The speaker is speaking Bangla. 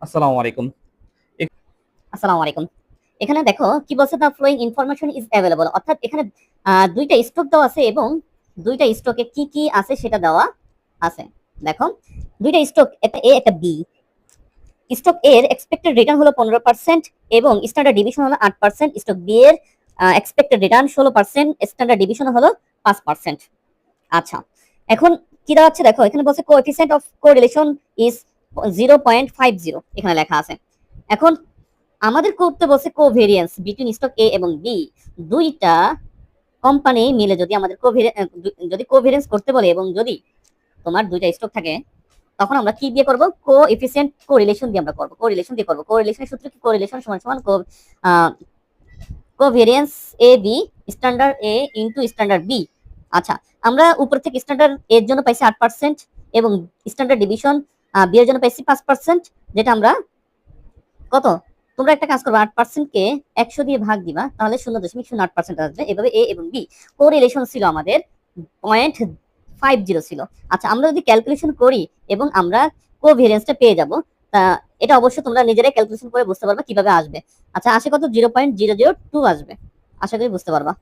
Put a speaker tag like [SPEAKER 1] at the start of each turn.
[SPEAKER 1] আসসালামু আলাইকুম।
[SPEAKER 2] আসসালামু আলাইকুম। এখানে দেখো কি বলছে, the following information is available, অর্থাৎ এখানে দুইটা স্টক দেওয়া আছে এবং দুইটা স্টকে কি কি আছে সেটা দেওয়া আছে। দেখো দুইটা স্টক, একটা এ একটা বি। স্টক এর এক্সপেক্টেড রিটার্ন হলো 15% এবং স্ট্যান্ডার্ড ডিভিশন হলো 8%। স্টক বি এর এক্সপেক্টেড রিটার্ন 16%, স্ট্যান্ডার্ড ডিভিশন হলো 5%। আচ্ছা, এখন কি দাঁড়াচ্ছে দেখো, এখানে বলছে কোএফিসিয়েন্ট অফ কোরিলেশন ইজ 0.50, এখানে লেখা আছে। এখন আমাদের করতে বলছে কোভেরিয়েন্স বিটুইন স্টক এ এবং বি। দুইটা কোম্পানি মিলে যদি আমাদের যদি কোভেরিয়েন্স করতে বলে এবং যদি তোমার দুইটা স্টক থাকে, তখন আমরা কি দিয়ে করব? কোএফিসিয়েন্ট কোরিলেশন দিয়ে আমরা করব, কোরিলেশন দিয়ে করব। কোরিলেশনের সূত্র কি? কোরিলেশন সমান সমান covariance A B standard A into standard B. আচ্ছা, আমরা উপর থেকে স্ট্যান্ডার্ড এর জন্য পাইছি 8% এবং স্ট্যান্ডার্ড ডিভিশন বি এর জন্য পাইছি 5%, যেটা আমরা কত, তোমরা একটা কাজ করবে, 8% কে 100 দিয়ে ভাগ দিবা, তাহলে 0.08% আসবে। এভাবে এ এবং বি কোরিলেশন ছিল আমাদের 0.50 ছিল। আচ্ছা, আমরা যদি ক্যালকুলেশন করি এবং আমরা কোভেরিয়েন্সটা পেয়ে যাব, তা এটা অবশ্যই তোমরা নিজেরাই ক্যালকুলেশন করে বুঝতে পারবে কিভাবে আসবে। আচ্ছা, আসে কত? 0.002 আসবে। আশা করি বুঝতে পারবা।